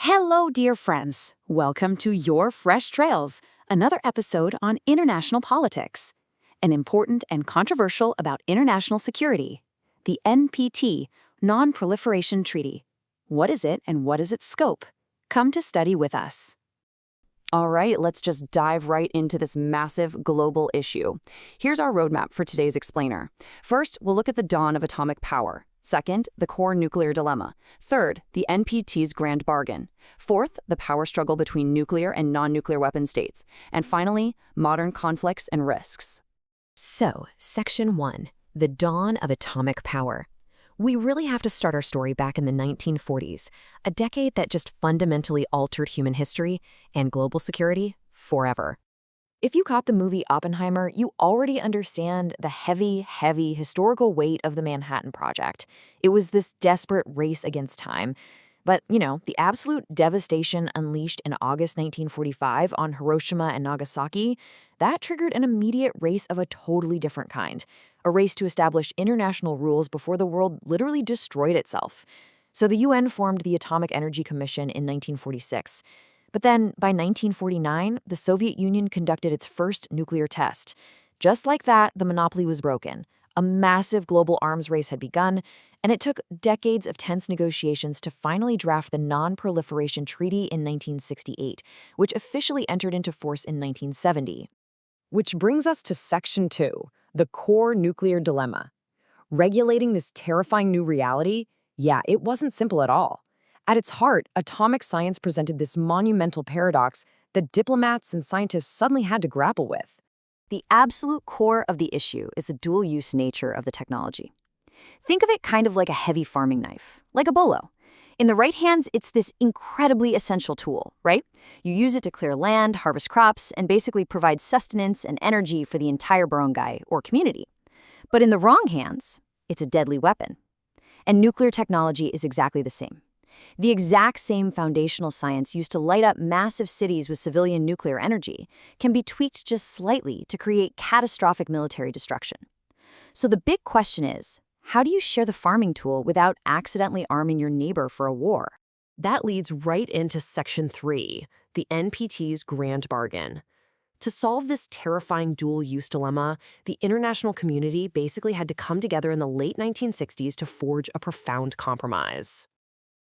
Hello, dear friends. Welcome to Your Fresh Trails, another episode on international politics. An important and controversial about international security. The NPT, Non-Proliferation Treaty. What is it and what is its scope? Come to study with us. All right, let's just dive right into this massive global issue. Here's our roadmap for today's explainer. First, we'll look at the dawn of atomic power. Second, the core nuclear dilemma. Third, the NPT's grand bargain. Fourth, the power struggle between nuclear and non-nuclear weapon states. And finally, modern conflicts and risks. So, Section 1, the dawn of atomic power. We really have to start our story back in the 1940s, a decade that just fundamentally altered human history and global security forever. If you caught the movie Oppenheimer, you already understand the heavy historical weight of the Manhattan Project. It was this desperate race against time. But, the absolute devastation unleashed in August 1945 on Hiroshima and Nagasaki, that triggered an immediate race of a totally different kind. A race to establish international rules before the world literally destroyed itself. So the UN formed the Atomic Energy Commission in 1946. But then, by 1949, the Soviet Union conducted its first nuclear test. Just like that, the monopoly was broken. A massive global arms race had begun, and it took decades of tense negotiations to finally draft the Non-Proliferation Treaty in 1968, which officially entered into force in 1970. Which brings us to Section 2, the core nuclear dilemma. Regulating this terrifying new reality, it wasn't simple at all. At its heart, atomic science presented this monumental paradox that diplomats and scientists suddenly had to grapple with. The absolute core of the issue is the dual-use nature of the technology. Think of it kind of like a heavy farming knife, like a bolo. In the right hands, it's this incredibly essential tool, right? You use it to clear land, harvest crops, and basically provide sustenance and energy for the entire barangay or community. But in the wrong hands, it's a deadly weapon. And nuclear technology is exactly the same. The exact same foundational science used to light up massive cities with civilian nuclear energy can be tweaked just slightly to create catastrophic military destruction. So the big question is, how do you share the farming tool without accidentally arming your neighbor for a war? That leads right into Section 3, the NPT's grand bargain. To solve this terrifying dual-use dilemma, the international community basically had to come together in the late 1960s to forge a profound compromise.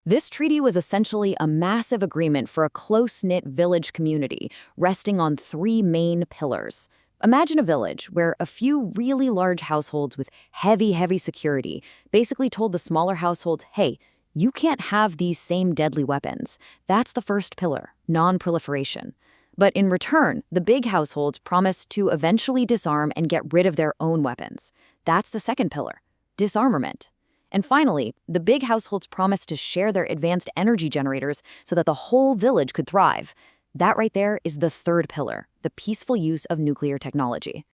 This treaty was essentially a massive agreement for a close-knit village community, resting on three main pillars. Imagine a village where a few really large households with heavy security basically told the smaller households, hey, you can't have these same deadly weapons. That's the first pillar, non-proliferation. But in return, the big households promised to eventually disarm and get rid of their own weapons. That's the second pillar, disarmament. And finally, the big households promised to share their advanced energy generators so that the whole village could thrive. That right there is the third pillar, the peaceful use of nuclear technology.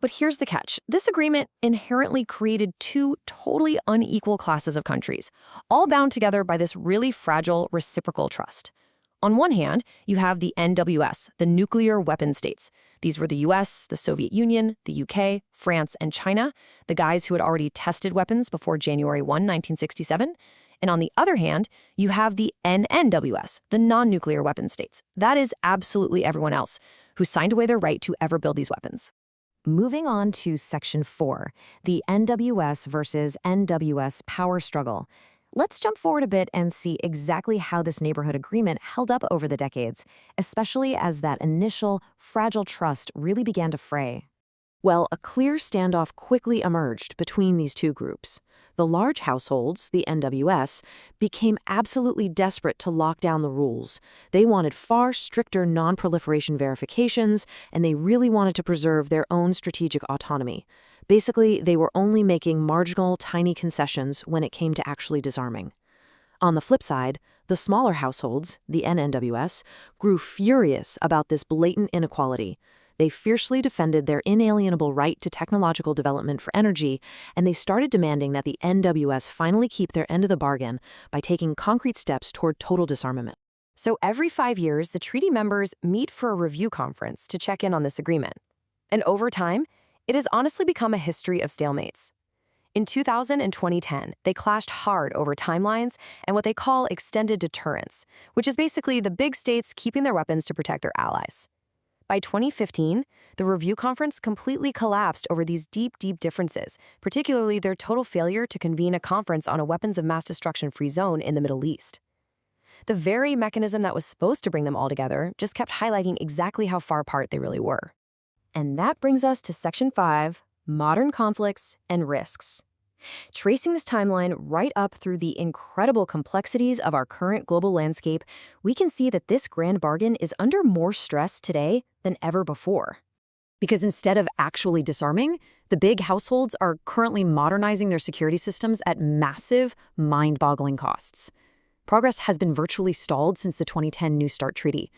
But here's the catch. This agreement inherently created two totally unequal classes of countries, all bound together by this really fragile reciprocal trust. On one hand, you have the NWS, the nuclear weapon states. These were the US, the Soviet Union, the UK, France, and China, the guys who had already tested weapons before January 1, 1967. And on the other hand, you have the NNWS, the non-nuclear weapon states. That is absolutely everyone else who signed away their right to ever build these weapons. Moving on to Section 4, the NWS versus NWS power struggle. Let's jump forward a bit and see exactly how this neighborhood agreement held up over the decades, especially as that initial, fragile trust really began to fray. Well, a clear standoff quickly emerged between these two groups. The large households, the NWS, became absolutely desperate to lock down the rules. They wanted far stricter non-proliferation verifications, and they really wanted to preserve their own strategic autonomy. Basically, they were only making marginal, tiny concessions when it came to actually disarming. On the flip side, the smaller households, the NNWS, grew furious about this blatant inequality. They fiercely defended their inalienable right to technological development for energy, and they started demanding that the NWS finally keep their end of the bargain by taking concrete steps toward total disarmament. So every 5 years, the treaty members meet for a review conference to check in on this agreement. And over time, it has honestly become a history of stalemates. In 2000 and 2010, they clashed hard over timelines and what they call extended deterrence, which is basically the big states keeping their weapons to protect their allies. By 2015, the review conference completely collapsed over these deep differences, particularly their total failure to convene a conference on a weapons of mass destruction-free zone in the Middle East. The very mechanism that was supposed to bring them all together just kept highlighting exactly how far apart they really were. And that brings us to Section 5, Modern Conflicts and Risks. Tracing this timeline right up through the incredible complexities of our current global landscape, we can see that this grand bargain is under more stress today than ever before. Because instead of actually disarming, the big households are currently modernizing their security systems at massive, mind-boggling costs. Progress has been virtually stalled since the 2010 New START Treaty.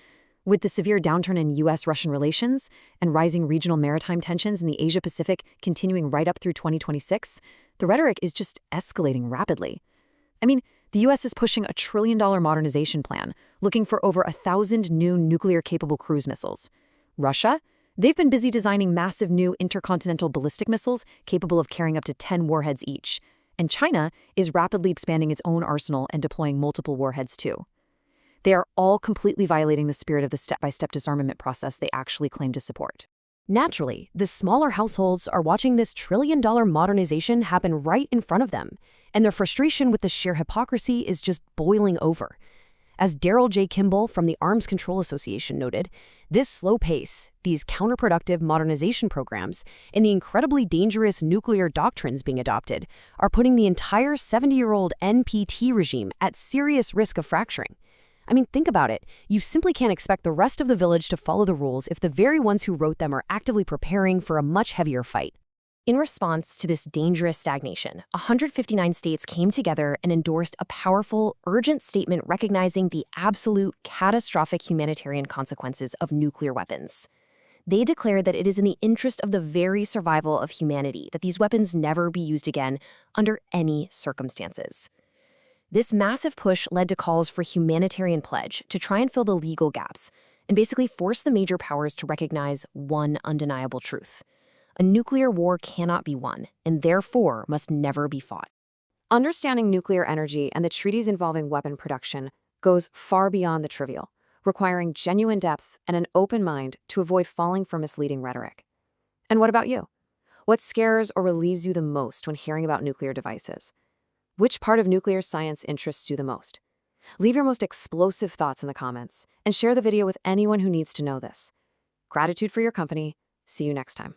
With the severe downturn in U.S.-Russian relations and rising regional maritime tensions in the Asia-Pacific continuing right up through 2026, the rhetoric is just escalating rapidly. I mean, the U.S. is pushing a $1 trillion modernization plan, looking for over 1,000 new nuclear-capable cruise missiles. Russia? They've been busy designing massive new intercontinental ballistic missiles capable of carrying up to 10 warheads each. And China is rapidly expanding its own arsenal and deploying multiple warheads too. They are all completely violating the spirit of the step-by-step disarmament process they actually claim to support. Naturally, the smaller households are watching this $1 trillion modernization happen right in front of them, and their frustration with the sheer hypocrisy is just boiling over. As Daryl J. Kimball from the Arms Control Association noted, this slow pace, these counterproductive modernization programs, and the incredibly dangerous nuclear doctrines being adopted are putting the entire 70-year-old NPT regime at serious risk of fracturing. I mean, think about it. You simply can't expect the rest of the village to follow the rules if the very ones who wrote them are actively preparing for a much heavier fight. In response to this dangerous stagnation, 159 states came together and endorsed a powerful, urgent statement recognizing the absolute catastrophic humanitarian consequences of nuclear weapons. They declared that it is in the interest of the very survival of humanity that these weapons never be used again under any circumstances. This massive push led to calls for humanitarian pledge to try and fill the legal gaps and basically force the major powers to recognize one undeniable truth. A nuclear war cannot be won, and therefore must never be fought. Understanding nuclear energy and the treaties involving weapon production goes far beyond the trivial, requiring genuine depth and an open mind to avoid falling for misleading rhetoric. And what about you? What scares or relieves you the most when hearing about nuclear devices? Which part of nuclear science interests you the most? Leave your most explosive thoughts in the comments and share the video with anyone who needs to know this. Gratitude for your company. See you next time.